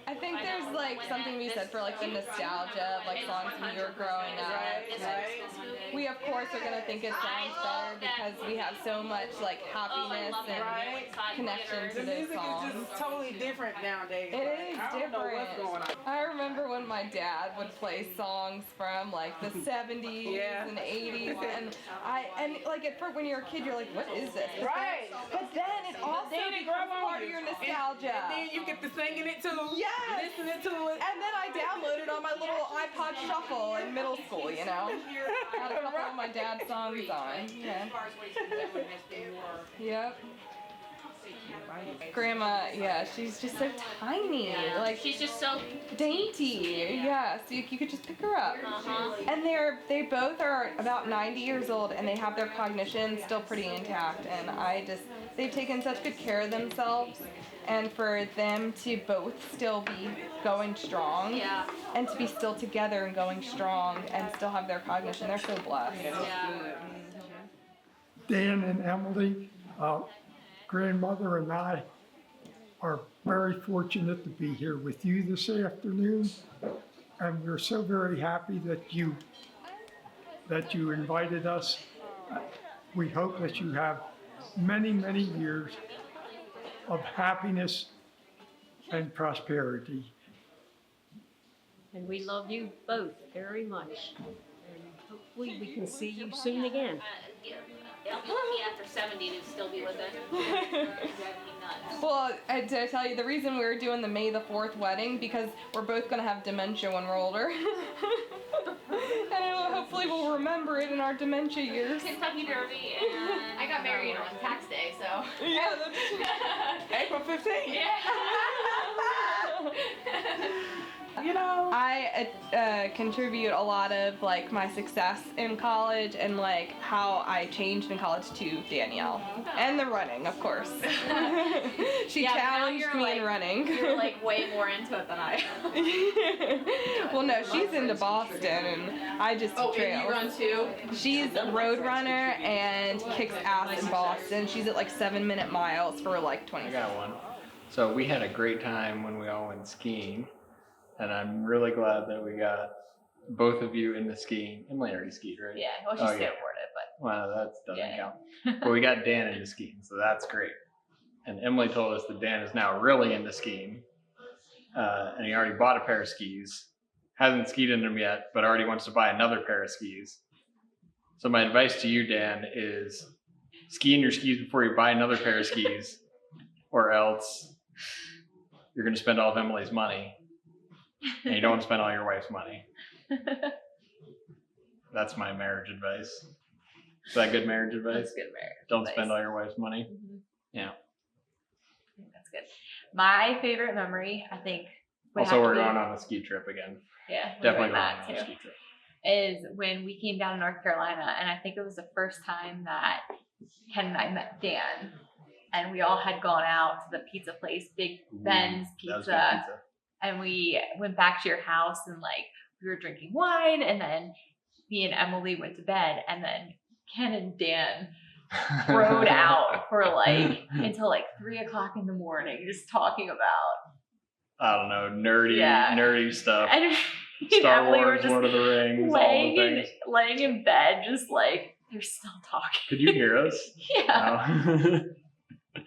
I think there's like something to be said for like the nostalgia of like songs when you were growing up. We of course are gonna think it sounds better because we have so much like happiness and connection to The those music songs. is just totally different nowadays. It is I don't know what's different. going on. I remember when my dad would play songs from like the 70s and 80s, and like at first when you're a kid you're like, what is this? Right. But then it also becomes part of your nostalgia. And then you get to singing it too. Yes. Listening to it. And then I downloaded on my little iPod Shuffle in middle school, you know. Had a couple of my dad's songs on. Yeah. Yep. Grandma, yeah, she's just so tiny. Like she's just so dainty. Yeah, so you could just pick her up. And they both are about 90 years old, and they have their cognition still pretty intact. And they've taken such good care of themselves. And for them to both still be going strong, and to be still together and going strong, and still have their cognition, they're so blessed. Dan and Emily, grandmother and I are very fortunate to be here with you this afternoon, and we're so very happy that you invited us. We hope that you have many, many years of happiness and prosperity. And we love you both very much. And hopefully we can see you soon again. It'll be lucky after 70 to still be with us. Well, did I tell you the reason we were doing the May the 4th wedding? Because we're both going to have dementia when we're older. And hopefully we'll remember it in our dementia years. Kentucky Derby, and I got married on tax day, so. Yeah, that's April 15th. Yeah. You know, I contribute a lot of like my success in college and like how I changed in college to Danielle and the running, of course. She challenged me in running. You're like way more into it than I am. Well, no, she's into Boston and I just trail. And you run too? She's a road runner and kicks ass in Boston. She's at like 7-minute miles for like 20 I got one. So we had a great time when we all went skiing. And I'm really glad that we got both of you into skiing. Emily already skied, right? Yeah, well, she skateboarded, but. Well, that doesn't count. But we got Dan into skiing, so that's great. And Emily told us that Dan is now really into skiing. And he already bought a pair of skis. Hasn't skied in them yet, but already wants to buy another pair of skis. So my advice to you, Dan, is ski in your skis before you buy another pair of skis, or else you're going to spend all of Emily's money. And you don't want to spend all your wife's money. That's my marriage advice. Is that good marriage advice? That's good marriage Don't advice. spend all your wife's money. Mm-hmm. Yeah. That's good. My favorite memory, I think. Also, we're going on a ski trip again. Yeah, Definitely going that on too. a ski trip. Is when we came down to North Carolina, and I think it was the first time that Ken and I met Dan, and we all had gone out to the pizza place, Big Ben's That was good Pizza. pizza. And we went back to your house and like we were drinking wine, and then me and Emily went to bed, and then Ken and Dan rode out for like until like 3 o'clock in the morning, just talking about I don't know, nerdy stuff. and Star Emily Wars, were just Lord of the Rings, all the things. laying in bed, just like they're still talking. Could you hear us? Yeah, No.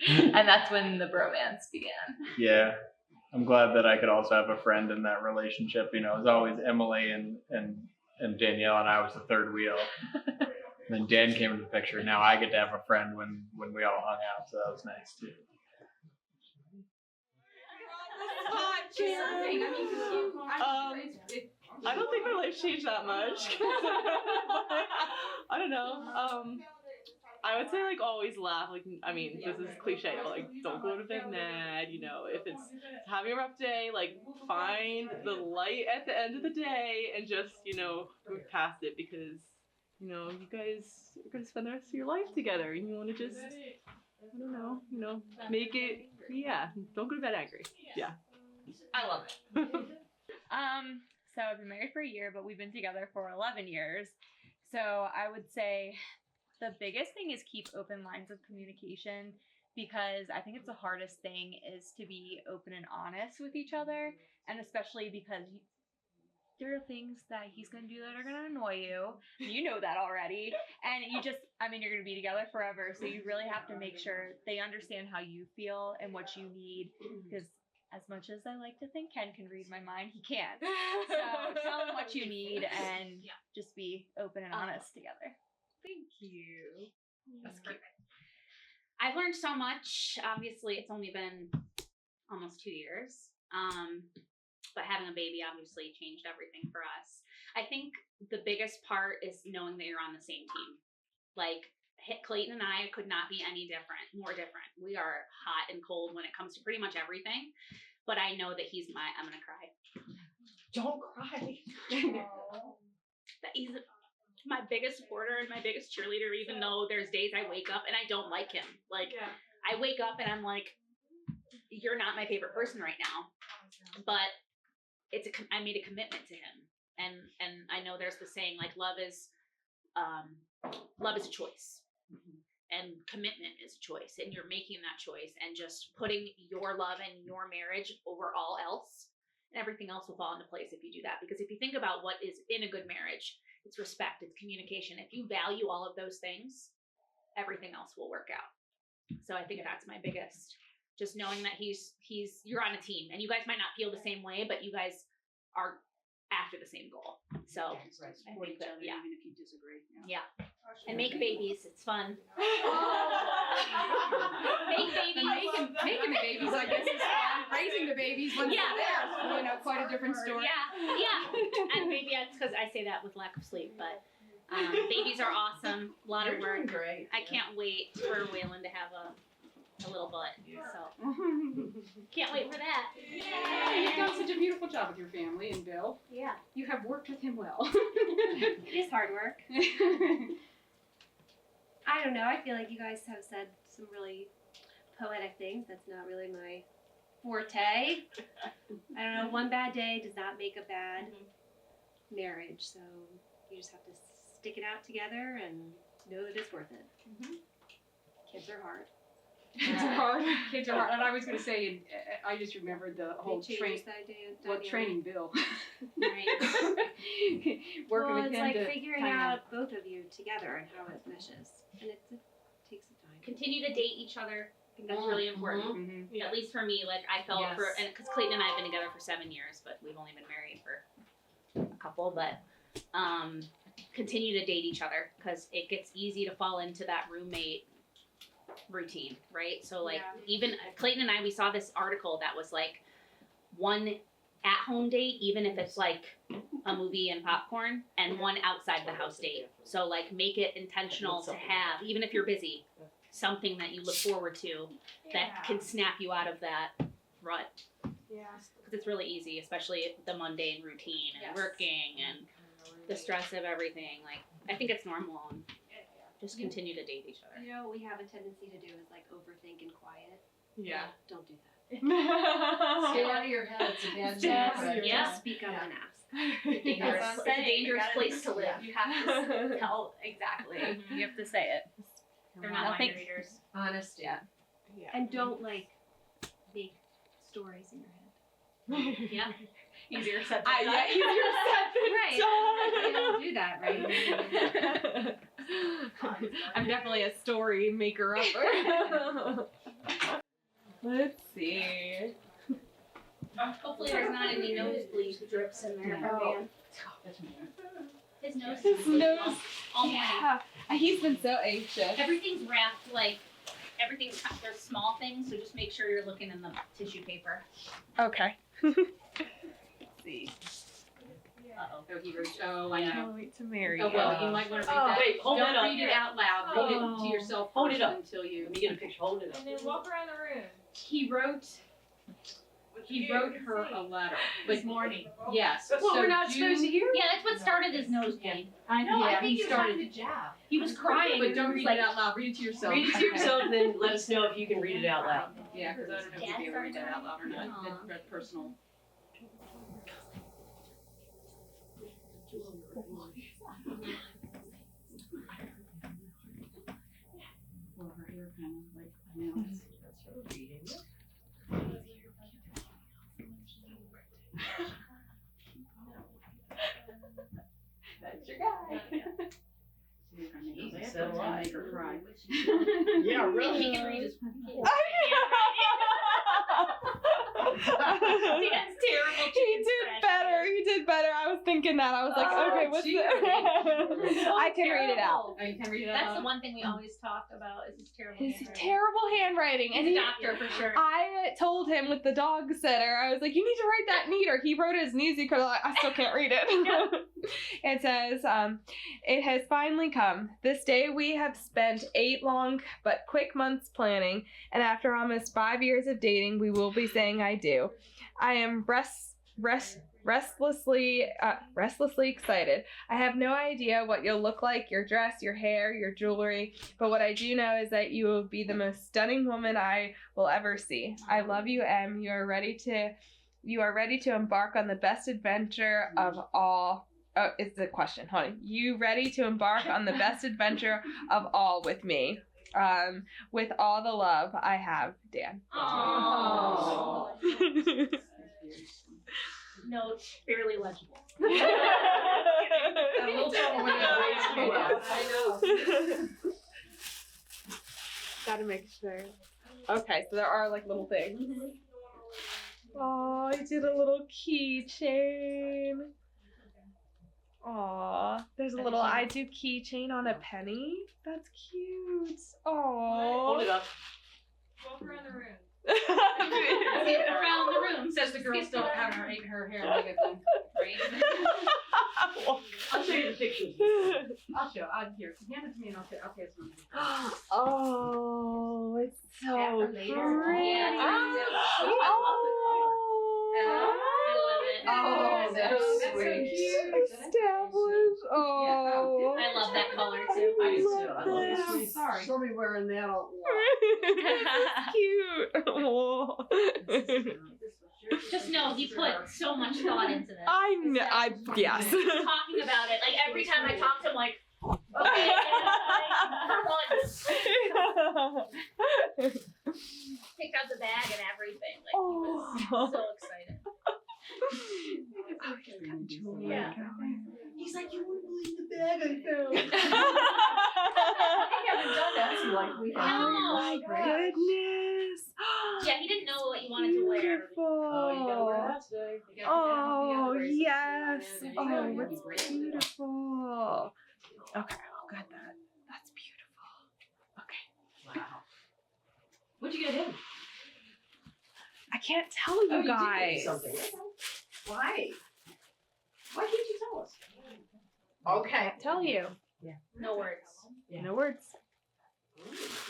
and that's when the bromance began. Yeah. I'm glad that I could also have a friend in that relationship. You know, it was always Emily and Danielle, and I was the third wheel. And then Dan came into the picture. Now I get to have a friend when we all hung out, so that was nice too. I don't think my life changed that much. I don't know. I would say like always laugh. Like, I mean, this is cliche, but like don't go to bed mad. You know, if it's having a rough day, like find the light at the end of the day and just, you know, move past it, because, you know, you guys are gonna spend the rest of your life together, and you want to just, I don't know, you know, make it. Yeah, don't go to bed angry. Yeah. I love it. So I've been married for a year, but we've been together for 11 years. So I would say the biggest thing is keep open lines of communication, because I think it's the hardest thing is to be open and honest with each other, and especially because there are things that he's going to do that are going to annoy you. You know that already. And you just, I mean, you're going to be together forever. So you really have to make sure they understand how you feel and what you need. Because as much as I like to think Ken can read my mind, he can't. So tell him what you need and just be open and honest together. Thank you. That's cute. I've learned so much. Obviously, it's only been almost 2 years. But having a baby obviously changed everything for us. I think the biggest part is knowing that you're on the same team. Like, Clayton and I could not be any more different. We are hot and cold when it comes to pretty much everything. But I know that I'm going to cry. Don't cry. That he's my biggest supporter and my biggest cheerleader, even though there's days I wake up and I don't like him. Like, I wake up and I'm like, you're not my favorite person right now. But I made a commitment to him. And I know there's the saying, like, love is a choice. And commitment is a choice. And you're making that choice and just putting your love and your marriage over all else. And everything else will fall into place if you do that. Because if you think about what is in a good marriage, it's respect, it's communication. If you value all of those things, everything else will work out. So I think that's my biggest, just knowing that you're on a team, and you guys might not feel the same way, but you guys are after the same goal. So I think that, even if you disagree. Yeah. And make babies. It's fun. Make babies. Making the babies, I guess, is fun. Raising the babies, once they're there, quite a different story. Yeah. And maybe that's because I say that with lack of sleep, but babies are awesome. A lot of work. Great. I can't wait for Waylon to have a little butt. So can't wait for that. You've done such a beautiful job with your family and Bill. Yeah. You have worked with him well. It is hard work. I don't know. I feel like you guys have said some really poetic things. That's not really my forte. I don't know. One bad day does not make a bad marriage. So you just have to stick it out together and know that it's worth it. Kids are hard. Kids are hard. Kids are hard. And I was going to say, I just remembered the whole training Bill. Right. Working well, with it's him like to figuring out both of you together and how it meshes. And it takes some time. Continue to date each other. I think that's really important. At least for me, like I felt because Clayton and I have been together for 7 years, but we've only been married for a couple. But continue to date each other because it gets easy to fall into that roommate routine, right? So like even Clayton and I, we saw this article that was like one at-home date, even if it's like a movie and popcorn, and one outside the house date. So like make it intentional to have, even if you're busy, something that you look forward to that can snap you out of that rut. Yeah. Because it's really easy, especially the mundane routine and working and the stress of everything. Like I think it's normal. And just continue to date each other. You know what we have a tendency to do is like overthink and quiet. Yeah. Don't do that. Stay out of your head. It's a bad Just, Yeah. speak up and ask. It's a dangerous place to live. You have to tell exactly. You have to say it. They're not mind readers. Honesty. Yeah. And don't like make stories in your head. Yeah. Easier said than done. Right. You don't do that, right? I'm definitely a story maker upper. Let's see. Hopefully there's not any nosebleed drips in there. Oh. His nose His is nose. all morning. Yeah. He's been so anxious. Everything's wrapped like there's small things, so just make sure you're looking in the tissue paper. Okay. Let's see. Uh-oh. Oh, he wrote, oh, I know. Can't wait to marry Oh, you. well, you might want to read that. Wait, hold Don't it up. read it out loud. Read it to yourself Hold first it up. until you. Let me get a picture. Hold it up. And then walk around the room. He wrote her a letter. This morning. Yes. Well, so we're not supposed to hear Yeah, that's what started his nosebleed. I know. Yeah, I think he he was having started- a jab. He was crying. But don't He was read it out loud. Read it to yourself. Read it to yourself, and then let us know if you can read it out loud. Yeah, because I don't know if you'll be able to read that out loud or not. Aw. That's personal. Well, her hair kind of like, I know. That's your guy. He's still alive. Make her cry. Yeah, really. He can read his Dan's terrible. He did better. He did better. I was thinking that. I was like, okay, what's the I can read it out. Oh, you can read it That's out. the one thing we always talk about is his terrible His handwriting. terrible handwriting. He's And a he, doctor for sure. I told him with the dog sitter, I was like, you need to write that neater. He wrote his music, I still can't read it. It says, it has finally come. This day we have spent 8 long but quick months planning, and after almost 5 years of dating, we will be saying I do. I am restlessly excited. I have no idea what you'll look like, your dress, your hair, your jewelry, but what I do know is that you will be the most stunning woman I will ever see. I love you, Em. You are ready to embark on the best adventure of all. Oh, it's the question. Hold on. You ready to embark on the best adventure of all with me? With all the love I have, Dan. Aww. No, it's barely legible. A little trouble when you I know. Gotta make sure. Okay, so there are like little things. Oh, I did a little keychain. Aw, there's a little I do keychain on a penny. That's cute. Hold it Aw. up. Walk around the room. Get around the room. Says the girl still having her hair makeup done. Right? I'll show you the pictures. I'll show. Here, hand it to me and I'll pay it to you. Oh, it's so After pretty. later. Yeah. Oh, that's sweet. Established. Oh. I love that color too. I do too. love I love that. this. Sorry. She'll be wearing that a lot. Cute. Oh. Just know he put so much thought into this. Yes. Talking about it, like every time I talk to him, like, okay, picked out the bag and everything. Like, he was so excited. Yeah. He's like, you wouldn't believe the bag I found. We haven't done that like we have. Oh My goodness. Yeah, he didn't know what you wanted to wear. Beautiful. Oh, you gotta wear that today. Oh, yes. Oh, it's beautiful. Okay, I'll get that. That's beautiful. Okay. Wow. What'd you get him? I can't tell you Oh, you did guys. get something. Why? Why can't you tell us? Okay. Tell you. No words. Yeah. No words.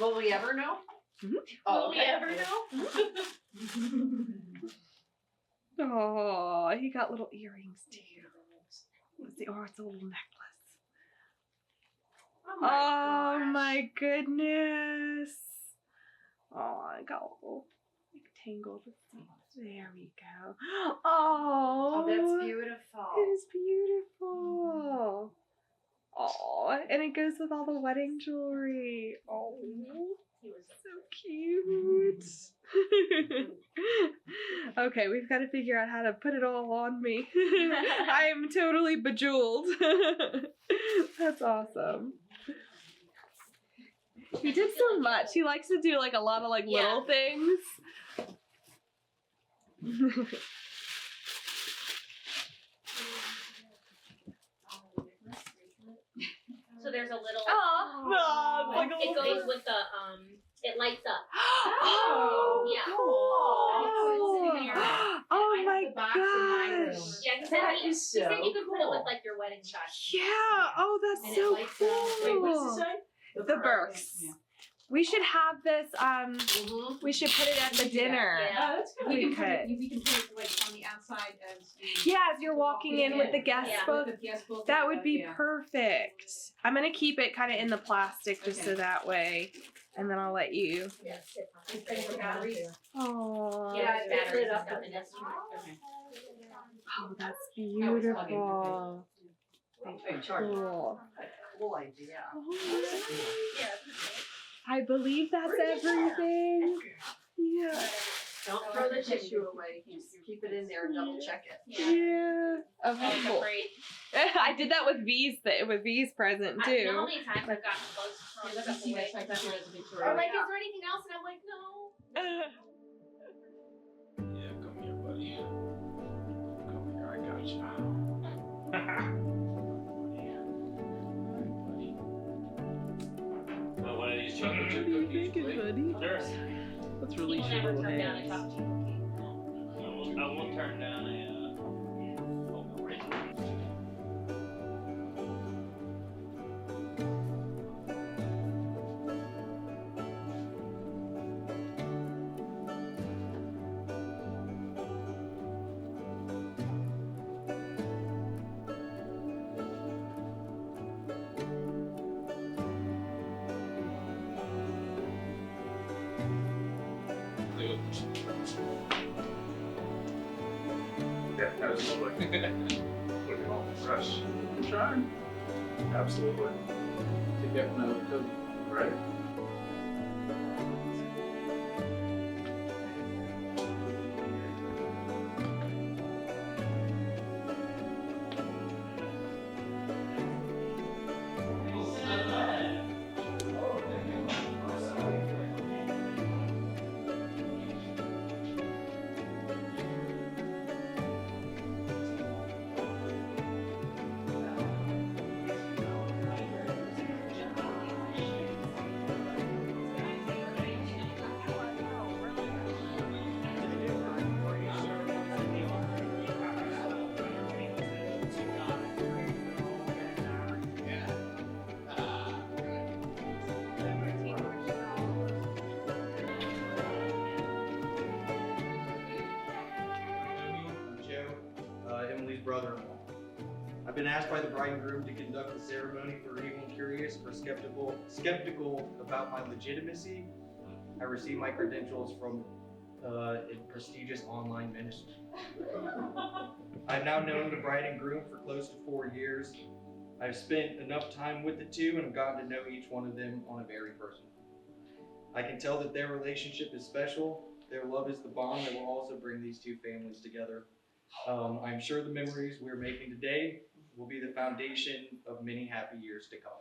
Will we ever know? Mhm. Will we ever know? Oh, he got little earrings too. Let's see. Oh, it's a little necklace. Oh my goodness. Oh, I got a little tangled. There we go. Oh, that's beautiful. It is beautiful. Oh, and it goes with all the wedding jewelry. Oh, He was so cute. Okay, we've got to figure out how to put it all on me. I am totally bejeweled. That's awesome. He did so much. He likes to do like a lot of like little things. So there's a little. No, it's like a It little goes with the It lights up. Oh, Yeah. Oh my box in my room. gosh. Yeah, he said, That he is said so you could put it cool. with like your wedding shot. Yeah. Oh, that's And it so lights up. Wait, what's cool. it say? The Burks. Yeah. We should have this. We should put it at the dinner. Yeah. Oh, that's good. We We can could. put it, we can put it like on the outside as you Yeah, as you're walking in with the guest Yeah. book. with the guest book. That would be yeah. perfect. I'm gonna keep it kind of in the plastic just so Okay. that way, and then I'll let you. Yeah, sit on it. Thanks for batteries. Oh, Yeah, Yeah, there's it's batteries lit and up. stuff in this. Okay. oh, that's Oh, it's plugging. beautiful. Hey, charge. Cool. Cool idea. Yeah. I believe that's everything. Yeah. Don't throw the the tissue away. Just keep it in there and double check it. Yeah. Okay, cool. I did that with V's present You know how too. many times I've gotten bugs from Let me see that. Check that one as a picture. Or like, is there anything else? And I'm like, no. Yeah, come here, buddy. Come here, I got you. One of these chocolate chip cookies, please. Sure. Let's release People your never little turn down a hands. chocolate chip cookie. I won't turn down a oatmeal raisin. Yeah, absolutely. Looking all fresh. I'm trying Absolutely. to get another cookie. Right? I'm Joe, Emily's brother-in-law. I've been asked by the bride and groom to conduct the ceremony for anyone curious or skeptical about my legitimacy. I received my credentials from a prestigious online ministry. I've now known the bride and groom for close to 4 years. I've spent enough time with the two and have gotten to know each one of them on a very personal level. I can tell that their relationship is special. Their love is the bond that will also bring these two families together. I'm sure the memories we're making today will be the foundation of many happy years to come.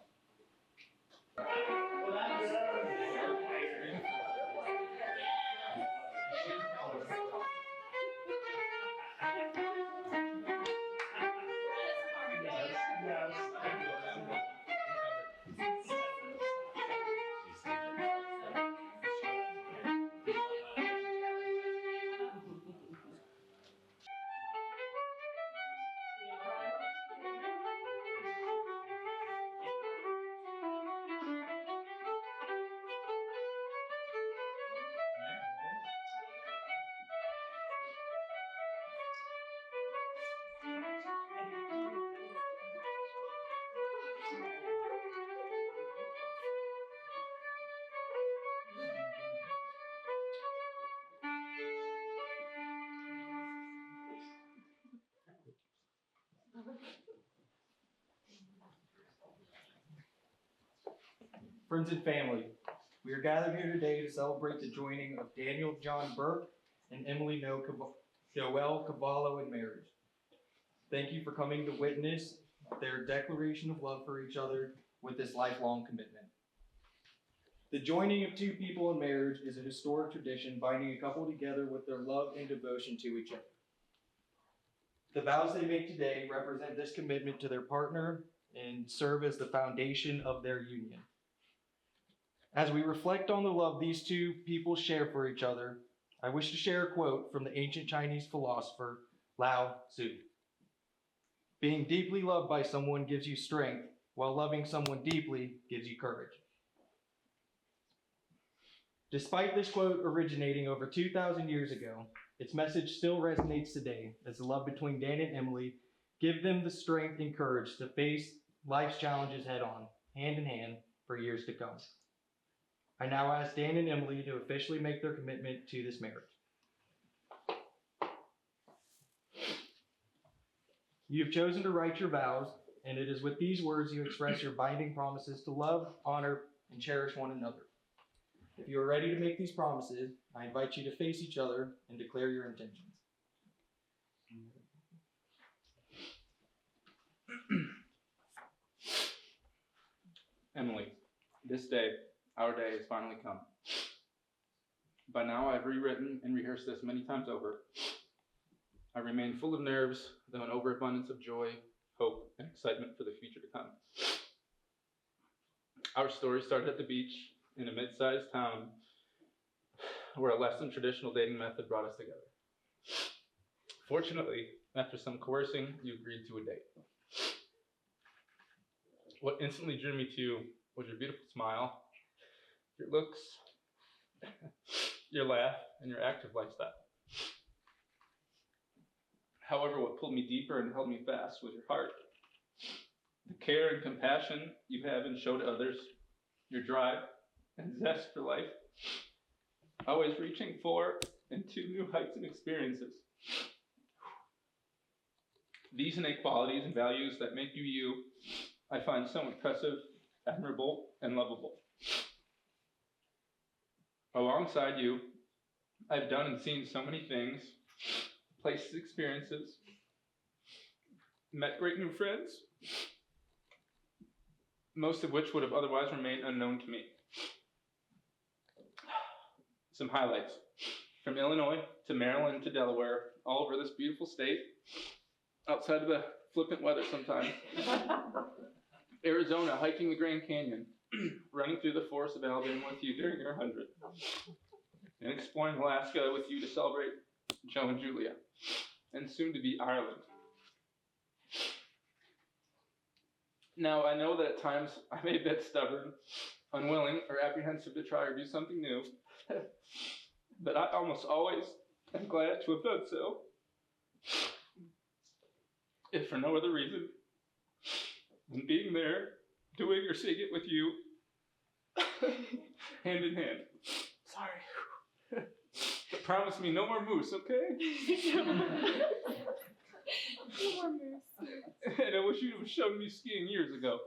Friends and family, we are gathered here today to celebrate the joining of Daniel John Burk and Emily Joelle Cavallo in marriage. Thank you for coming to witness their declaration of love for each other with this lifelong commitment. The joining of two people in marriage is a historic tradition binding a couple together with their love and devotion to each other. The vows they make today represent this commitment to their partner and serve as the foundation of their union. As we reflect on the love these two people share for each other, I wish to share a quote from the ancient Chinese philosopher Lao Tzu. Being deeply loved by someone gives you strength, while loving someone deeply gives you courage. Despite this quote originating over 2,000 years ago, its message still resonates today as the love between Dan and Emily give them the strength and courage to face life's challenges head on, hand in hand, for years to come. I now ask Dan and Emily to officially make their commitment to this marriage. You have chosen to write your vows, and it is with these words you express your binding promises to love, honor, and cherish one another. If you are ready to make these promises, I invite you to face each other and declare your intentions. Emily, this day, our day has finally come. By now, I've rewritten and rehearsed this many times over. I remain full of nerves, though an overabundance of joy, hope, and excitement for the future to come. Our story started at the beach in a mid-sized town where a less than traditional dating method brought us together. Fortunately, after some coercing, you agreed to a date. What instantly drew me to you was your beautiful smile, your looks, your laugh, and your active lifestyle. However, what pulled me deeper and held me fast was your heart, the care and compassion you have and show to others, your drive and zest for life, always reaching for and to new heights and experiences. These innate qualities and values that make you you, I find so impressive, admirable, and lovable. Alongside you, I've done and seen so many things, places, experiences, met great new friends, most of which would have otherwise remained unknown to me. Some highlights. From Illinois to Maryland to Delaware, all over this beautiful state, outside of the flippant weather sometimes. Arizona, hiking the Grand Canyon, running through the forests of Alabama with you during your 100, and exploring Alaska with you to celebrate Joe and Julia, and soon to be Ireland. Now, I know that at times I may be a bit stubborn, unwilling, or apprehensive to try or do something new, but I almost always am glad to have done so, if for no other reason than being there, doing or seeing it with you, hand in hand. Sorry. But promise me no more moose, okay? No more moose. And I wish you'd have shown me skiing years ago.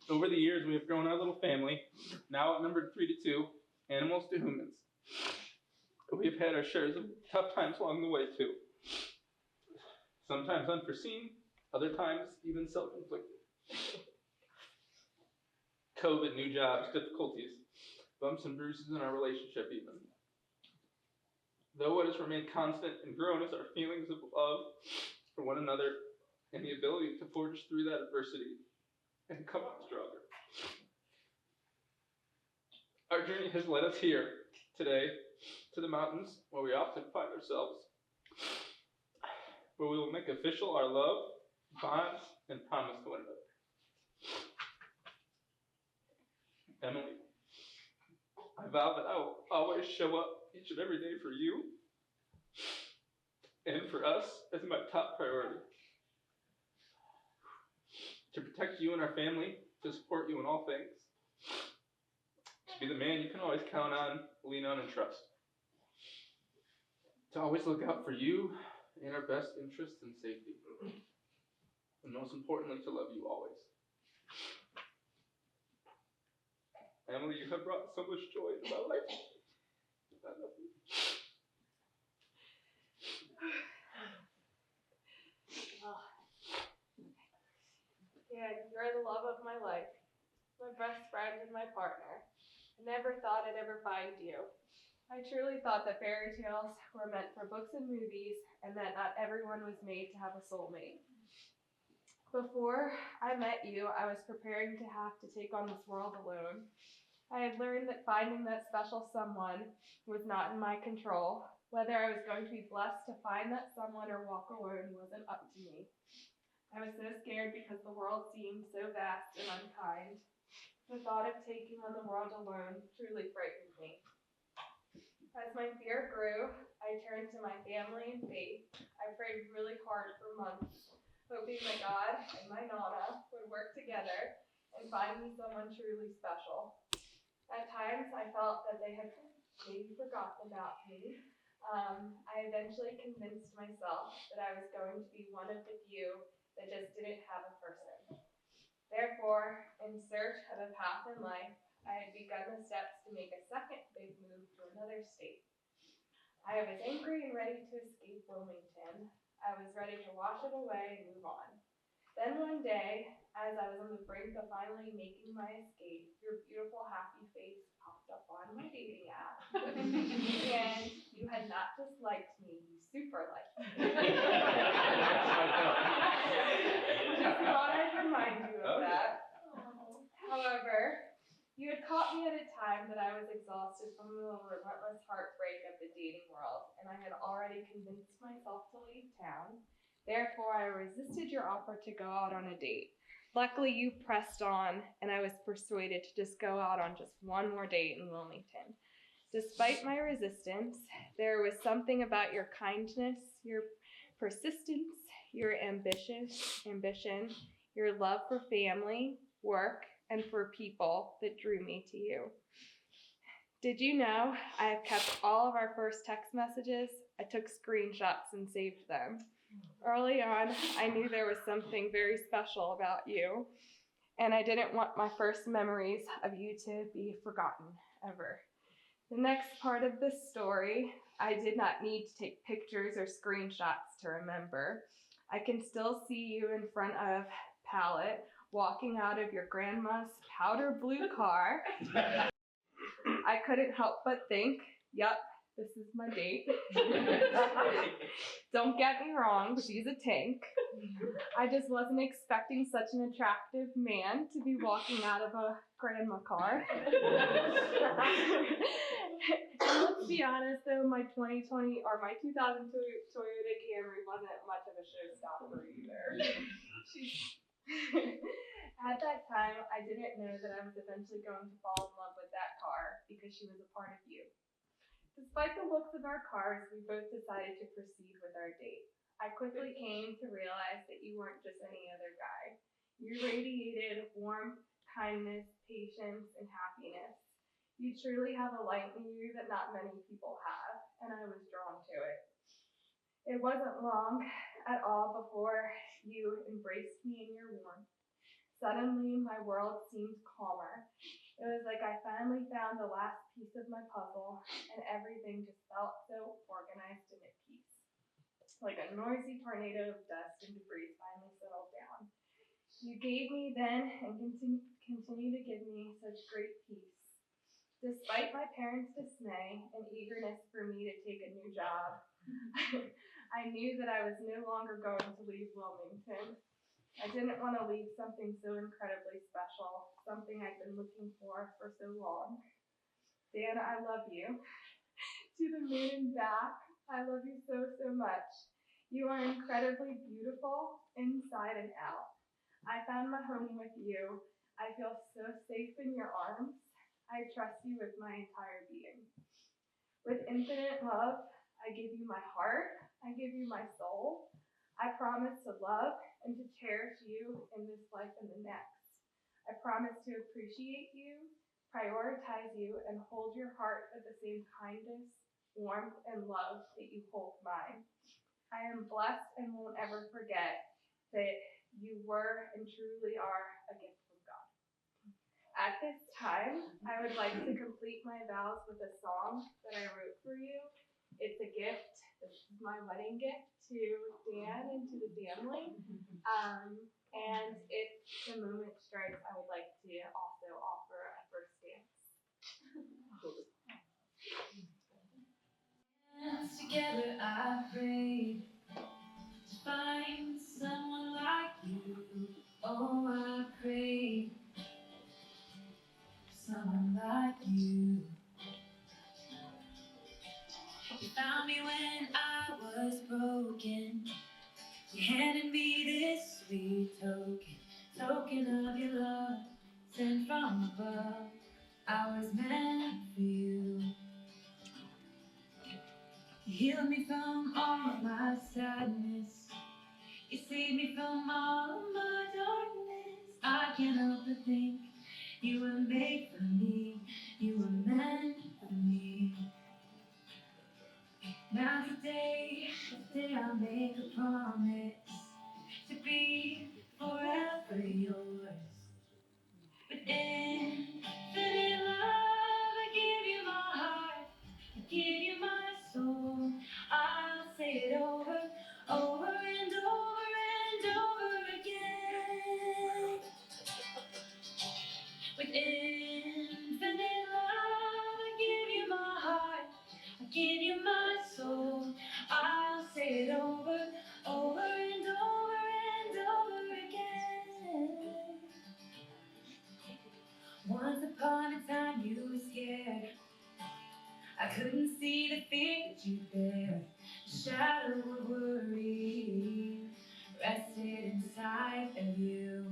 Over the years, we have grown our little family, now outnumbered 3 to 2, animals to humans. We have had our shares of tough times along the way, too. Sometimes unforeseen, other times even self-inflicted. COVID, new jobs, difficulties, bumps and bruises in our relationship even. Though what has remained constant and grown is our feelings of love for one another and the ability to forge through that adversity and come out stronger. Our journey has led us here today to the mountains where we often find ourselves, where we will make official our love, bonds, and promise to one another. Emily, I vow that I will always show up each and every day for you and for us as my top priority. To protect you and our family, to support you in all things, to be the man you can always count on, lean on, and trust. To always look out for you and our best interests and safety. And most importantly, to love you always. Emily, you have brought so much joy into my life. I love you. Yeah, you're the love of my life, my best friend and my partner. I never thought I'd ever find you. I truly thought that fairy tales were meant for books and movies, and that not everyone was made to have a soulmate. Before I met you, I was preparing to have to take on this world alone. I had learned that finding that special someone was not in my control. Whether I was going to be blessed to find that someone or walk alone wasn't up to me. I was so scared because the world seemed so vast and unkind. The thought of taking on the world alone truly frightened me. As my fear grew, I turned to my family and faith. I prayed really hard for months, hoping that God and my Nana would work together and find me someone truly special. At times, I felt that they had maybe forgotten about me. I eventually convinced myself that I was going to be one of the few that just didn't have a person. Therefore, in search of a path in life, I had begun the steps to make a second big move to another state. I was angry and ready to escape Wilmington. I was ready to wash it away and move on. Then one day, as I was on the brink of finally making my escape, your beautiful, happy face popped up on my dating app. And you had not just liked me, you super liked me. Just thought I'd remind you of that. However, you had caught me at a time that I was exhausted from the relentless heartbreak of the dating world, and I had already convinced myself to leave town. Therefore, I resisted your offer to go out on a date. Luckily, you pressed on, and I was persuaded to just go out on just one more date in Wilmington. Despite my resistance, there was something about your kindness, your persistence, your ambition, your love for family, work, and for people that drew me to you. Did you know I have kept all of our first text messages? I took screenshots and saved them. Early on, I knew there was something very special about you, and I didn't want my first memories of you to be forgotten ever. The next part of this story, I did not need to take pictures or screenshots to remember. I can still see you in front of Pallet, walking out of your grandma's powder blue car. I couldn't help but think, yup, this is my date. Don't get me wrong, she's a tank. I just wasn't expecting such an attractive man to be walking out of a grandma car. And let's be honest though, my 2020 or my 2002 Toyota Camry wasn't much of a showstopper either. At that time, I didn't know that I was eventually going to fall in love with that car because she was a part of you. Despite the looks of our cars, we both decided to proceed with our date. I quickly came to realize that you weren't just any other guy. You radiated warmth, kindness, patience, and happiness. You truly have a light in you that not many people have, and I was drawn to it. It wasn't long at all before you embraced me in your warmth. Suddenly, my world seemed calmer. It was like I finally found the last piece of my puzzle, and everything just felt so organized and at peace. Like a noisy tornado of dust and debris finally settled down. You gave me then and continue to give me such great peace. Despite my parents' dismay and eagerness for me to take a new job, I knew that I was no longer going to leave Wilmington. I didn't want to leave something so incredibly special, something I've been looking for so long. Dan, I love you. To the moon and back, I love you so, so much. You are incredibly beautiful inside and out. I found my home with you. I feel so safe in your arms. I trust you with my entire being. With infinite love, I give you my heart. I give you my soul. I promise to love and to cherish you in this life and the next. I promise to appreciate you, prioritize you, and hold your heart with the same kindness, warmth, and love that you hold mine. I am blessed and won't ever forget that you were and truly are a gift from God. At this time, I would like to complete my vows with a song that I wrote for you. It's a gift. This is my wedding gift to Dan and to the family. And if the moment strikes, I would like to also offer a first dance. Together I prayed to find someone like you. Oh, I prayed for someone like you. You found me when I was broken. You handed me this sweet token of your love, sent from above. I was meant for you. You healed me from all of my sadness. You saved me from all of my darkness. I can't help but think you were made for me. You were meant for me. Now today I make a promise to be forever yours. give you my soul. I'll say it over, over and over and over again. Once upon a time you were scared. I couldn't see the fear that you bear. The shadow of worry rested inside of you.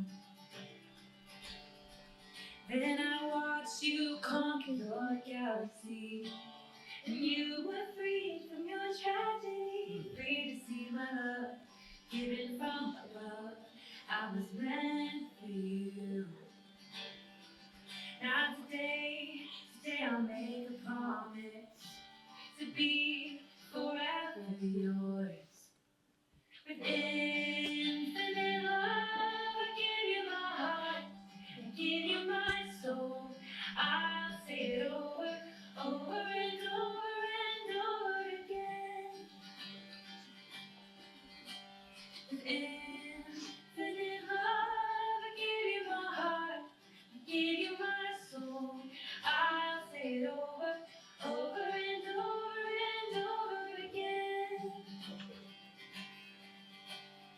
Then I watched you conquer your galaxy. And you were free from your tragedy. Free to see my love given from above. I was meant for you. Now today I'll make a promise to be forever yours. With infinite love, I give you my heart, I give you my soul. I'll say it over, over and over and over again. With infinite love, I give you my heart, I give you my soul. I'll say it over, over and over and over again.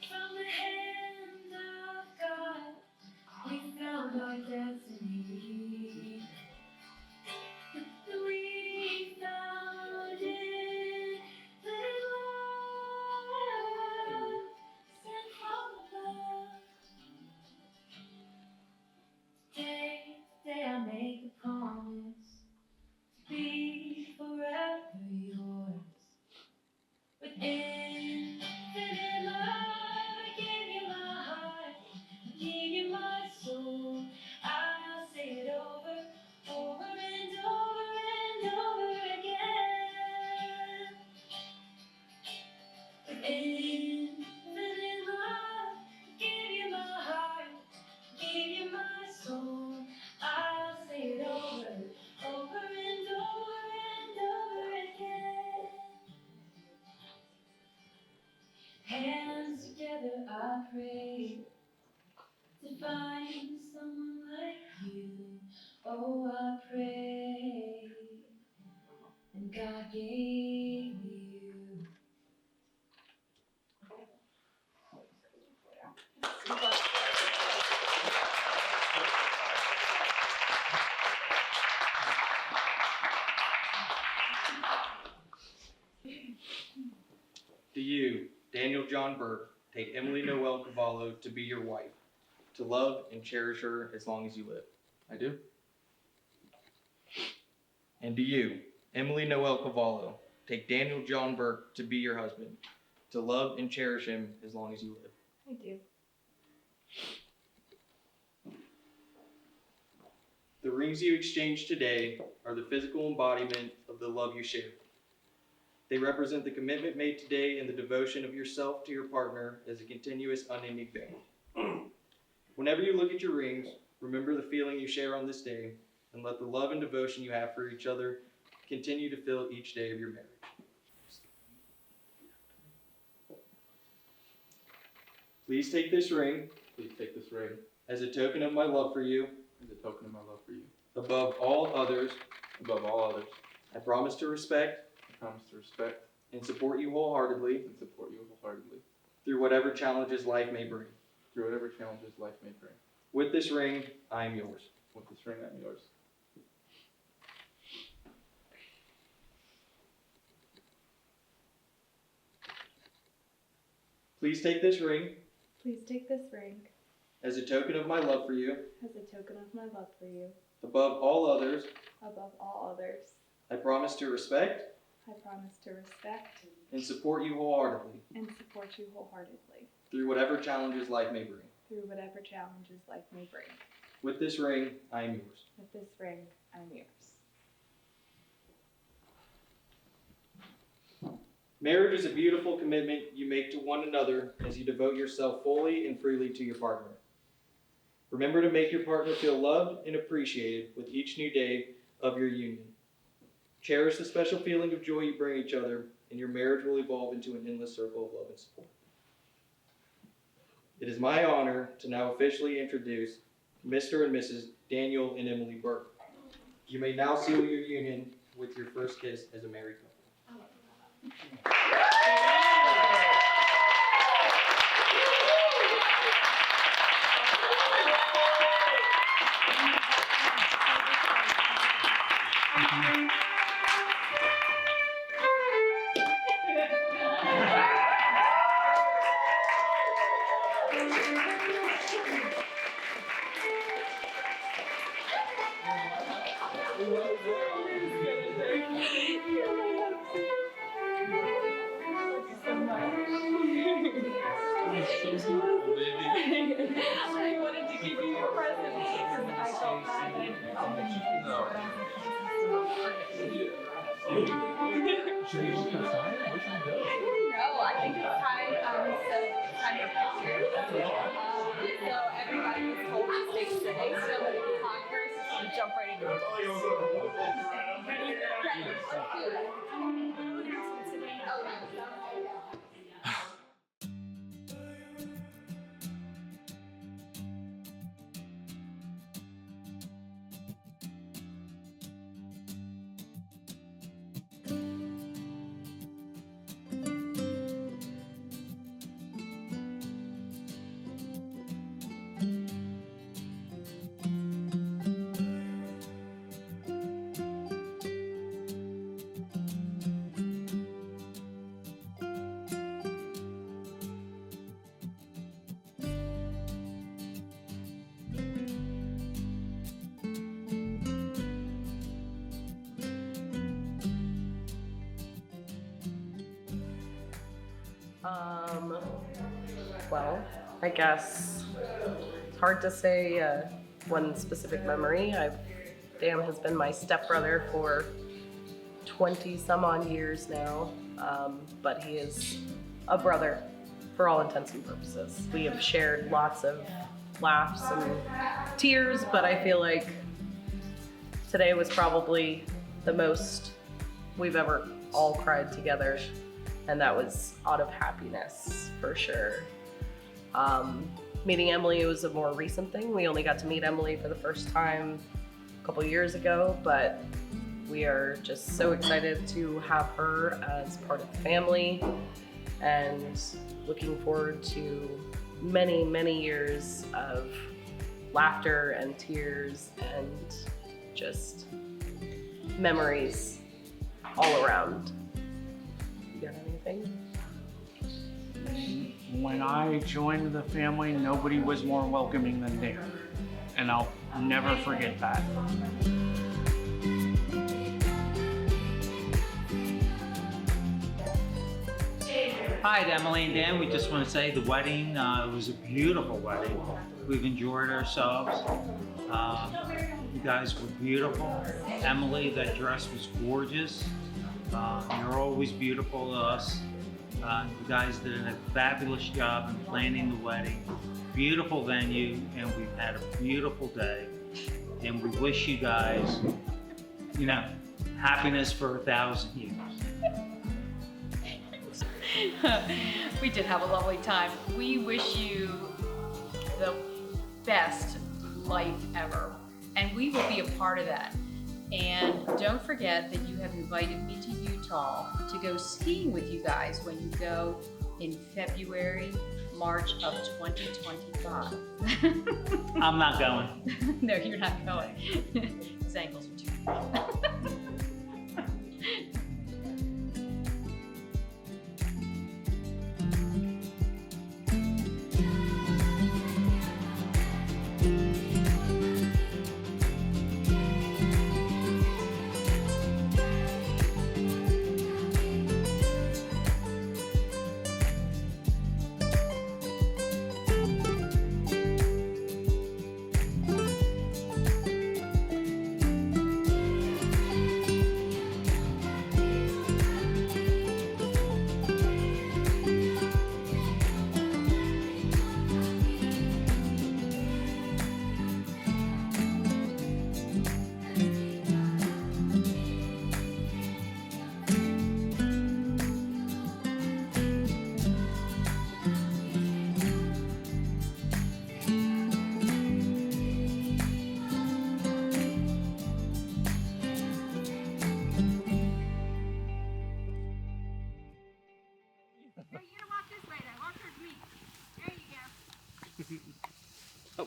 From the hand of God, we found our destiny. We found it in love, sent from above. Today I make a promise to be forever yours. With infinite love, I give you my heart, I give you my soul. I'll say it over, over and over and over again. With infinite love, I give you my heart, I give you my soul. I'll say it over, over and over and over again. Hands together, I pray to find someone like you. Oh, I pray, and God gave you. Do you, Daniel John Burk, take Emily Noel Cavallo to be your wife, to love and cherish her as long as you live? I do. And do you, Emily Noel Cavallo, take Daniel John Burk to be your husband, to love and cherish him as long as you live? I do. The rings you exchange today are the physical embodiment of the love you share. They represent the commitment made today and the devotion of yourself to your partner as a continuous, unending thing. Whenever you look at your rings, remember the feeling you share on this day, and let the love and devotion you have for each other continue to fill each day of your marriage. Please take this ring. Please take this ring as a token of my love for you. as a token of my love for you. Above all others, Above all others, I promise to respect I promise to respect and support you wholeheartedly and support you wholeheartedly through whatever challenges life may bring. through whatever challenges life may bring. With this ring, I am yours. With this ring, I'm yours. Please take this ring Please take this ring as a token of my love for you. as a token of my love for you. Above all others, Above all others, I promise to respect I promise to respect and support you wholeheartedly and support you wholeheartedly through whatever challenges life may bring. through whatever challenges life may bring. With this ring, I am yours. With this ring, I'm yours. Marriage is a beautiful commitment you make to one another as you devote yourself fully and freely to your partner. Remember to make your partner feel loved and appreciated with each new day of your union. Cherish the special feeling of joy you bring each other, and your marriage will evolve into an endless circle of love and support. It is my honor to now officially introduce Mr. and Mrs. Daniel and Emily Burk. You may now seal your union with your first kiss as a married couple. I wanted to give you a present because I felt bad that No, I think it's time, time to pictures. So everybody was told to stay sitting, so when we talk first, just jump right into it. Ready? Well, I guess it's hard to say one specific memory. Dan has been my stepbrother for 20 some odd years now, but he is a brother for all intents and purposes. We have shared lots of laughs and tears, but I feel like today was probably the most we've ever all cried together, and that was out of happiness for sure. Meeting Emily was a more recent thing. We only got to meet Emily for the first time a couple years ago, but we are just so excited to have her as part of the family and looking forward to many, many years of laughter and tears and just memories all around. You got anything? When I joined the family, nobody was more welcoming than Dan, and I'll never forget that. Hi, Emily and Dan. We just want to say the wedding was a beautiful wedding. We've enjoyed ourselves. You guys were beautiful. Emily, that dress was gorgeous. You're always beautiful to us. You guys did a fabulous job in planning the wedding. Beautiful venue, and we've had a beautiful day. And we wish you guys, happiness for 1,000 years. We did have a lovely time. We wish you the best life ever, and we will be a part of that. And don't forget that you have invited me to Utah to go skiing with you guys when you go in February, March of 2025. I'm not going. No, you're not going. His ankles are too big.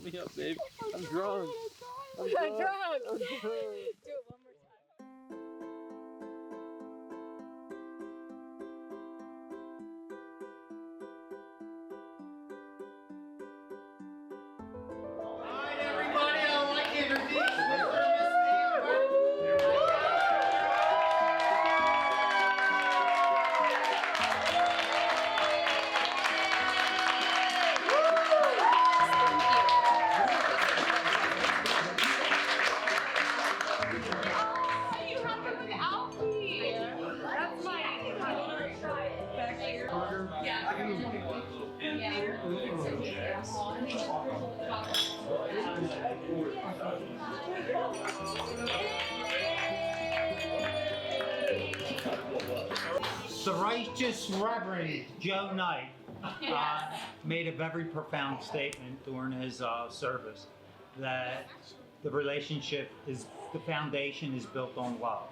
me up, babe. I'm drunk. I'm You're drunk. drunk. I'm drunk. Do it one more time. Alright, everybody, I'd like to introduce Mr. You have them without me. That's my. Back here. The Righteous Reverend Joe Knight made a very profound statement during his service that the relationship is, the foundation is built on love.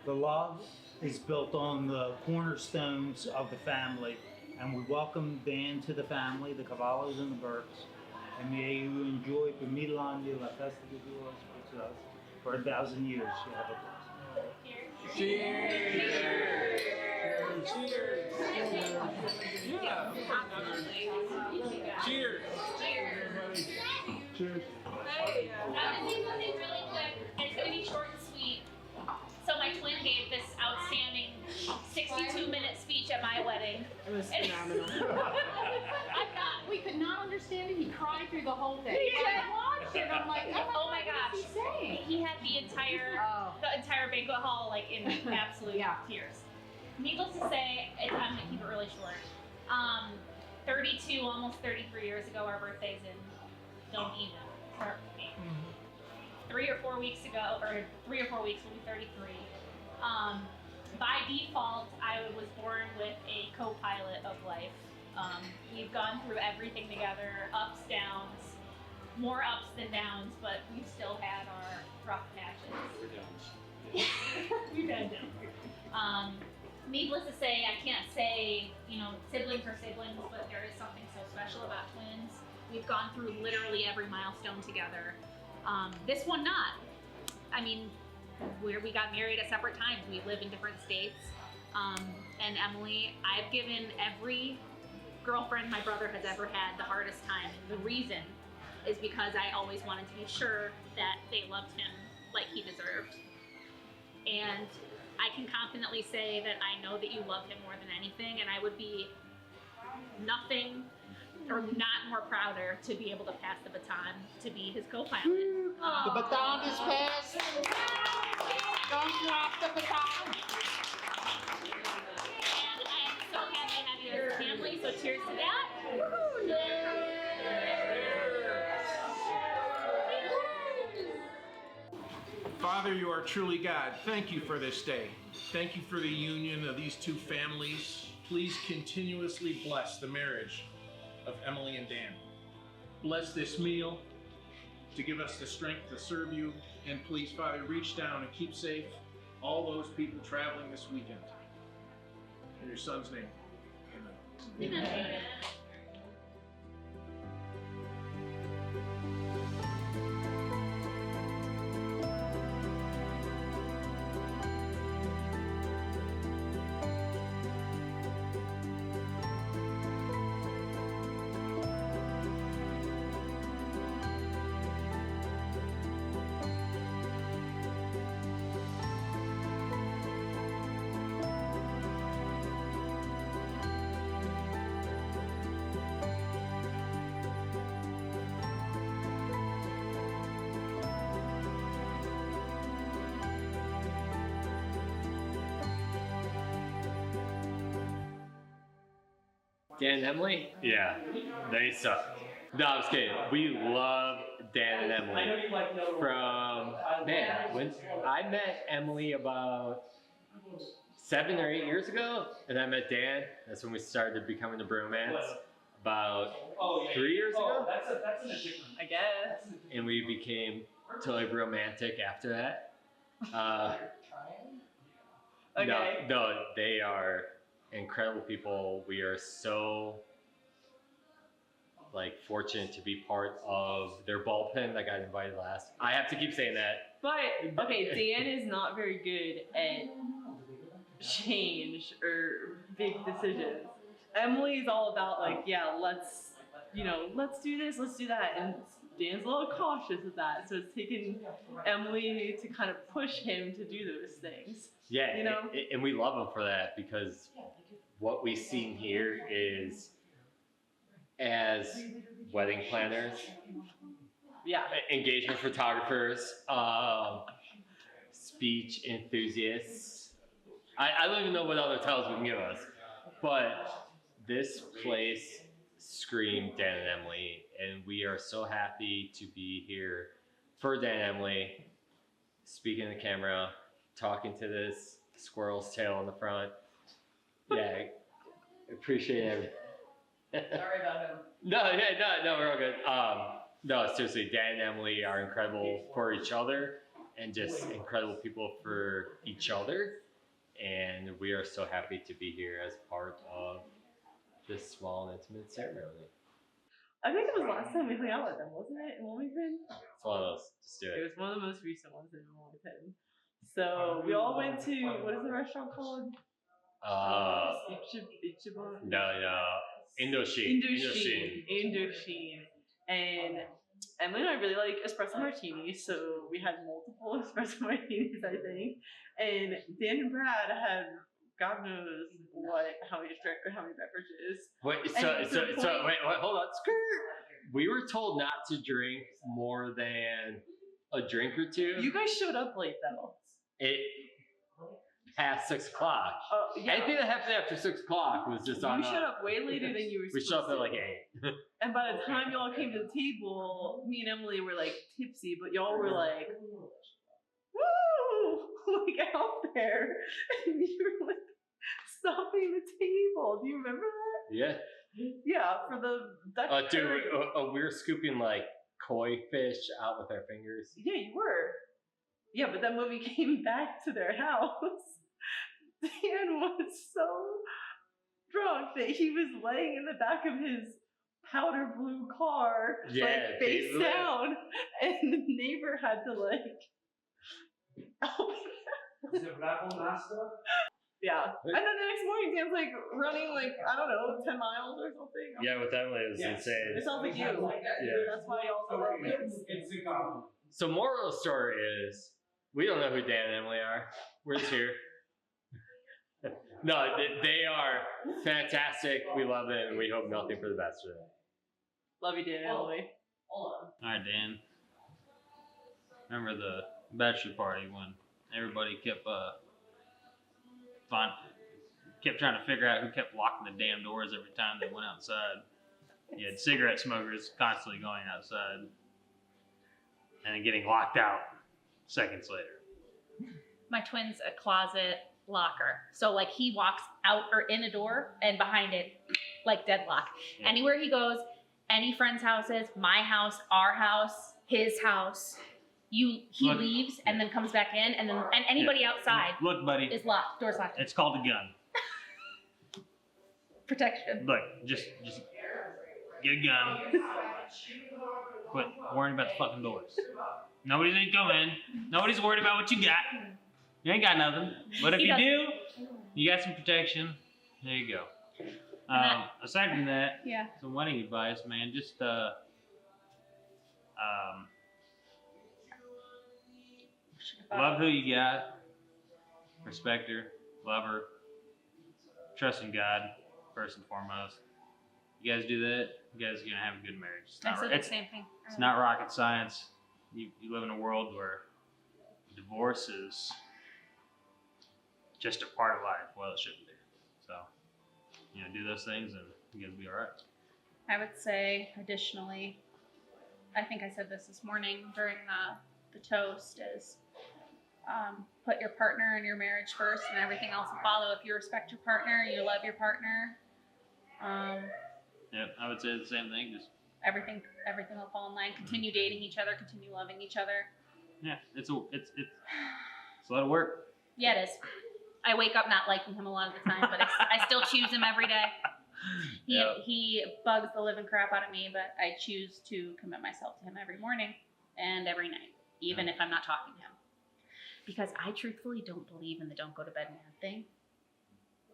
The love is built on the cornerstones of the family, and we welcome Dan to the family, the Cavallos and the Burks, and may you enjoy per 1000 años la festa de Dios for 1,000 years. You have a blessing. Cheers. Cheers. Yeah. Cheers. Cheers. I'm gonna say something really quick. It's gonna be short and sweet. So my twin gave this outstanding 62-minute speech at my wedding. It was phenomenal. We could not understand it. He cried through the whole thing. Yeah. I watched it. I'm like, oh my gosh. What is he saying? He had the entire banquet hall like in absolute tears. Needless to say, I'm gonna keep it really short. 32, almost 33 years ago, our birthdays don't even start with me. 3 or 4 weeks ago, or 3 or 4 weeks, we'll be 33. By default, I was born with a co-pilot of life. We've gone through everything together, ups, downs, more ups than downs, but we've still had our rough patches. We've had downs. Needless to say, I can't say, siblings are siblings, but there is something so special about twins. We've gone through literally every milestone together. This one not. I mean, we got married at separate times. We live in different states. And Emily, I've given every girlfriend my brother has ever had the hardest time. And the reason is because I always wanted to be sure that they loved him like he deserved. And I can confidently say that I know that you love him more than anything, and I would be nothing or not more prouder to be able to pass the baton to be his co-pilot. The baton is passed. Don't drop the baton. And I am so happy to have you as a family, so cheers to that. Father, you are truly God. Thank you for this day. Thank you for the union of these two families. Please continuously bless the marriage of Emily and Dan. Bless this meal to give us the strength to serve you. And please, Father, reach down and keep safe all those people traveling this weekend. In your son's name, amen. Amen. Dan and Emily? Yeah, they suck. No, I'm just kidding. We love Dan and Emily. When I met Emily about 7 or 8 years ago, and I met Dan, that's when we started becoming the bromance. About 3 years ago, I guess. and we became totally romantic after that. Okay. No, they are incredible people. We are so like fortunate to be part of their bullpen that got invited last. I have to keep saying that. But okay, Dan is not very good at change or big decisions. Emily is all about like, yeah, let's do this, let's do that, and Dan's a little cautious with that, so it's taken Emily to kind of push him to do those things. Yeah, you know, and we love him for that, because what we've seen here is, as wedding planners, yeah, engagement photographers, speech enthusiasts. I don't even know what other titles we can give us, but this place screamed Dan and Emily, and we are so happy to be here for Dan and Emily, speaking to the camera, talking to this squirrel's tail on the front. Yeah, appreciate everything. Sorry about him. No, we're all good. No, seriously, Dan and Emily are incredible for each other, and just incredible people for each other. And we are so happy to be here as part of this small and intimate ceremony. I think it was last time we hung out with them, wasn't it, in Wilmington? It's one of those. Just do It it. was one of the most recent ones in Wilmington. So we all went to, what is the restaurant called? Ichiban? No. Indochine. And Emily and I really like espresso martinis, so we had multiple espresso martinis, I think. And Dan and Brad had God knows how many beverages. Wait, hold on. Skirt. We were told not to drink more than a drink or two. You guys showed up late though. It past 6 o'clock. Yeah. Anything that happened after 6 o'clock was just on. You showed up way later than you were We supposed showed up at to. like 8. And by the time y'all came to the table, me and Emily were like tipsy, but y'all were like, woo! Like out there. And you were like stopping the table. Do you remember that? Yeah. Yeah, for the Dutch Dude, curry. we were scooping like koi fish out with our fingers. Yeah, you were. Yeah, but then when we came back to their house, Dan was so drunk that he was laying in the back of his powder blue car, Yeah, like face basically. down, and the neighbor had to like. Yeah, and then the next morning Dan's like running like, I don't know, 10 miles or something. Yeah, with Emily it was insane. It sounds like you. Yeah. That's why y'all so So moral of the story is, we don't know who Dan and Emily are. We're just here. No, they are fantastic. We love them, and we hope nothing for the best for them. Love you, Dan and Emily. Alright, Dan. Remember the bachelor party when everybody kept trying to figure out who kept locking the damn doors every time they went outside. You had cigarette smokers constantly going outside and then getting locked out seconds later. My twin's a closet locker. So like he walks out or in a door and behind it, like deadlock. Yeah. Anywhere he goes, any friend's houses, my house, our house, his house, he leaves and then comes back in, and anybody outside Look, buddy, is locked. Door's locked. it's called a gun. Protection. Look, just get a gun. Quit worrying about the fucking doors. Nobody's gonna come in. Nobody's worried about what you got. You ain't got nothing. But if He you doesn't. do, you got some protection. There you go. Aside from that, Yeah. some wedding advice, man. Just love who you got. Respect her. Love her. Trust in God first and foremost. You guys do that, you guys are gonna have a good marriage. It's I not, said the same thing. it's not rocket science. You live in a world where divorce is just a part of life. Well, it shouldn't be. So, do those things and you guys will be all right. I would say, additionally, I think I said this morning during the toast, is put your partner and your marriage first, and everything else will follow. If you respect your partner, you love your partner, Yep, I would say the same thing. Just everything will fall in line. Continue dating each other, continue loving each other. yeah, it's a lot of work. Yeah, it is. I wake up not liking him a lot of the time, but I still choose him every day. He bugs the living crap out of me, but I choose to commit myself to him every morning and every night, even if I'm not talking to him. Because I truthfully don't believe in the don't go to bed mad thing.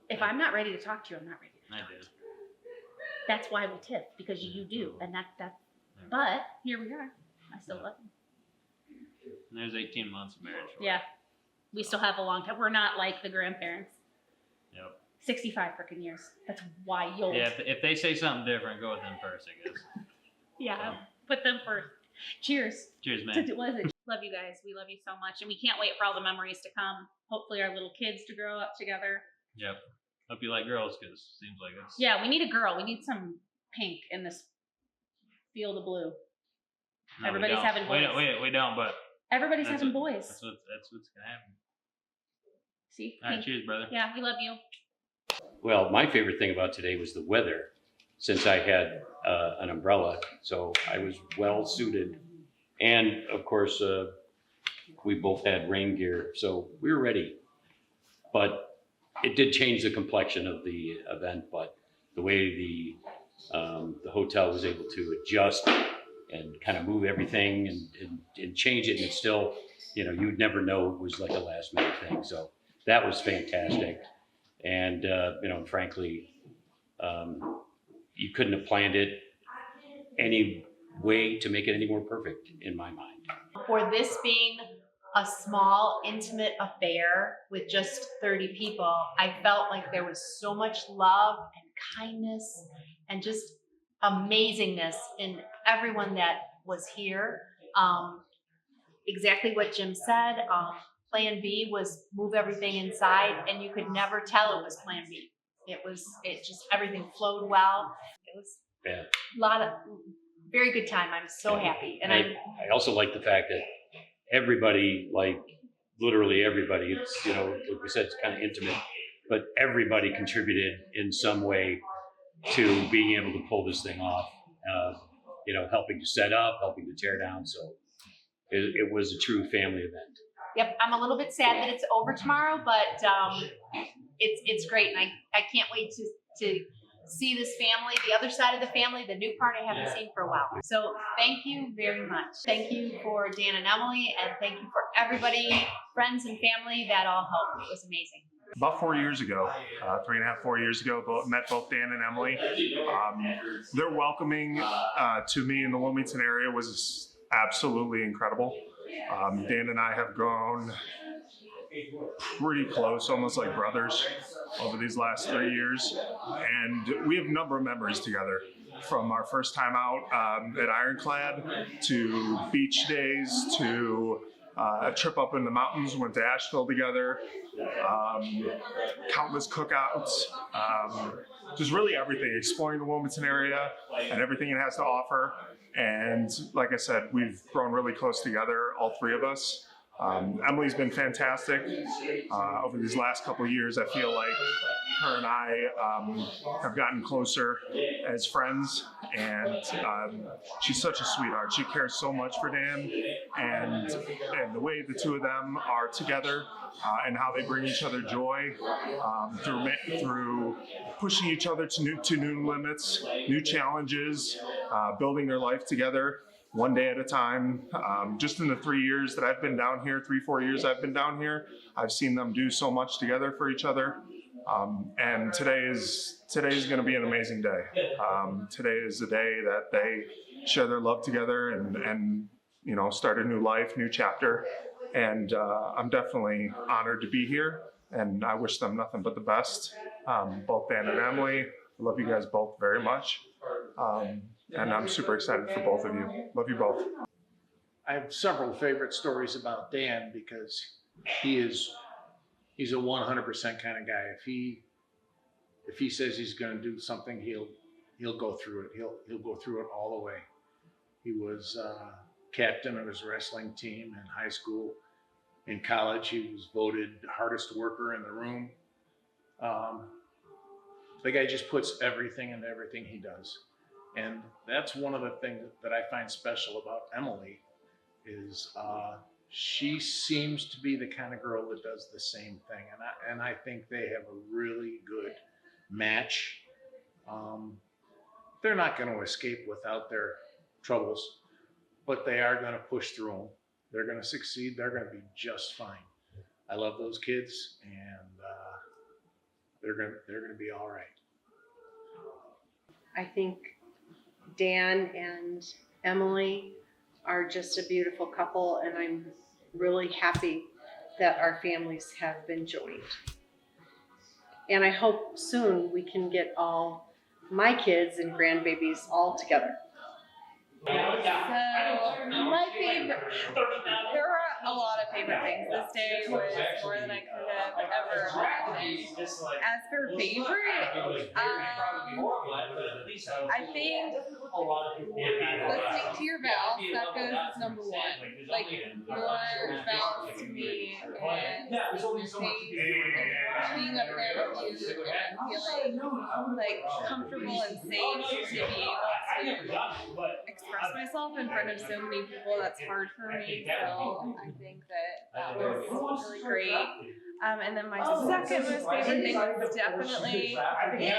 If I'm not ready to talk to you, I'm not ready to talk to you. That's why we tiff, because you do. And but here we are. I still love him. And there's 18 months of marriage. Yeah. We still have a long time. We're not like the grandparents. Yep. 65 freaking years. That's wild. Yeah, if they say something different, go with them first, I guess. Yeah, put them first. Cheers. Cheers, man. What is it? Love you guys. We love you so much. And we can't wait for all the memories to come. Hopefully our little kids to grow up together. Yep. Hope you like girls, because it seems like it's... Yeah, we need a girl. We need some pink in this field of blue. No, Everybody's having boys. We don't, but... Everybody's having boys. That's what's going to happen. See? All right, cheers, brother. Yeah, we love you. Well, my favorite thing about today was the weather, since I had an umbrella, so I was well suited. And of course, we both had rain gear, so we were ready. But it did change the complexion of the event, but the way the hotel was able to adjust and kind of move everything and change it, and it's still, you'd never know it was like a last minute thing. So that was fantastic. And, frankly, you couldn't have planned it any way to make it any more perfect in my mind. For this being a small, intimate affair with just 30 people, I felt like there was so much love and kindness and just amazingness in everyone that was here. Exactly what Jim said. Plan B was move everything inside, and you could never tell it was Plan B. Everything flowed well. It was a lot of very good time. I'm so happy. And I also like the fact that everybody, like literally everybody, it's, like we said, it's kind of intimate, but everybody contributed in some way to being able to pull this thing off, helping to set up, helping to tear down. So it was a true family event. Yep, I'm a little bit sad that it's over tomorrow, but it's great, and I can't wait to see this family, the other side of the family, the new part I haven't seen for a while. So thank you very much. Thank you for Dan and Emily, and thank you for everybody, friends and family that all helped. It was amazing. About 4 years ago, 3.5, 4 years ago, met both Dan and Emily. Their welcoming to me in the Wilmington area was absolutely incredible. Dan and I have grown pretty close, almost like brothers, over these last 3 years. And we have a number of memories together, from our first time out at Ironclad, to beach days, to a trip up in the mountains, went to Asheville together, countless cookouts, just really everything, exploring the Wilmington area and everything it has to offer. And like I said, we've grown really close together, all three of us. Emily's been fantastic over these last couple of years. I feel like her and I have gotten closer as friends, and she's such a sweetheart. She cares so much for Dan, and the way the two of them are together and how they bring each other joy through pushing each other to new limits, new challenges, building their life together, one day at a time. Just in the 3 years that I've been down here, 3-4 years I've been down here, I've seen them do so much together for each other. And today's going to be an amazing day. Today is the day that they share their love together and start a new life, new chapter. And I'm definitely honored to be here, and I wish them nothing but the best. Both Dan and Emily, I love you guys both very much. And I'm super excited for both of you. Love you both. I have several favorite stories about Dan because he's a 100% kind of guy. If he says he's going to do something, he'll go through it. He'll go through it all the way. He was captain of his wrestling team in high school. In college, he was voted hardest worker in the room. The guy just puts everything into everything he does. And that's one of the things that I find special about Emily is she seems to be the kind of girl that does the same thing. And I think they have a really good match. They're not going to escape without their troubles, but they are going to push through them. They're going to succeed. They're going to be just fine. I love those kids, and they're going to be all right. I think Dan and Emily are just a beautiful couple, and I'm really happy that our families have been joined. And I hope soon we can get all my kids and grandbabies all together. So, my favorite, there were a lot of favorite things. This day was more than I could have ever imagined. As for favorite, I think listening to your vows, that goes as number one. Like, your vows to me and being up there with you and feeling like comfortable and safe to be able to express myself in front of so many people. That's hard for me, so I think that was really great. And then my second most favorite thing was definitely the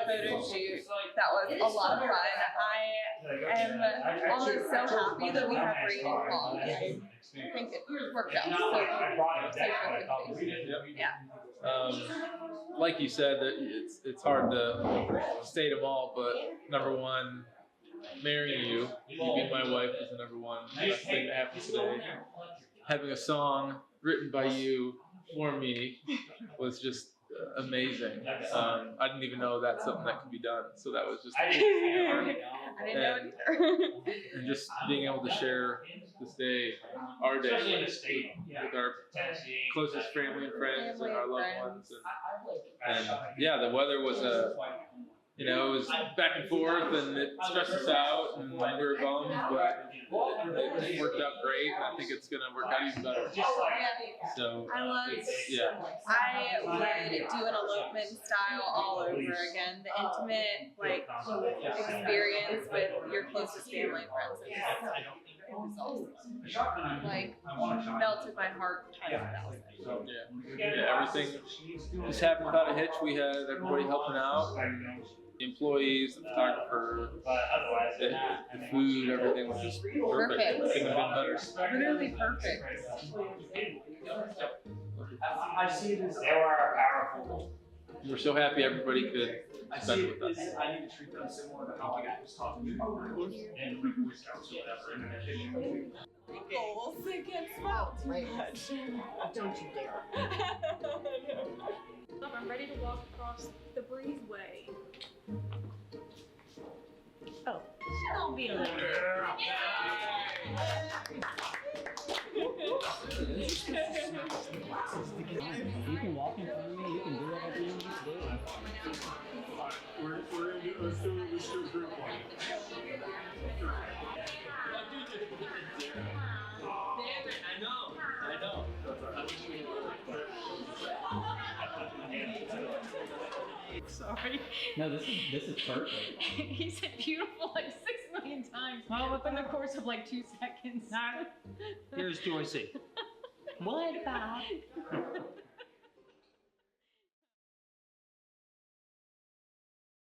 photo shoot. That was a lot of fun. I am almost so happy that we have rain and fog. I think it worked out so perfectly. Yeah. Like you said, it's hard to state them all, but number one, marrying you being my wife is the number one best thing that happened today. Having a song written by you for me was just amazing. I didn't even know that's something that could be done, so that was just I didn't know either. And just being able to share this day, our day, with our closest family and friends and our loved ones, and yeah, the weather was it was back and forth, and it stressed us out, and we were bummed, but it worked out great, and I think it's gonna work out even better. So I would do an elopement style all over again. The intimate experience with your closest family and friends. It was awesome. Like, melted my heart times 1,000. Yeah, everything just happened without a hitch. We had everybody helping out. The employees, the photographer, the food, everything was just perfect. Couldn't have been better. Literally perfect. I see this. They are powerful. We're so happy everybody could spend it with us. I need to treat them similar to how I was talking about and Boy Scouts or whatever. Goals, they can't smell too much. Don't you dare. I'm ready to walk across the breezeway. Oh, don't be a little bit. You can walk in front of me, you can do whatever you need to do. Let's do a group one. I know. Sorry. No, this is perfect. He said beautiful like 6 million times in the course of like 2 seconds. Here's Joycey. What about?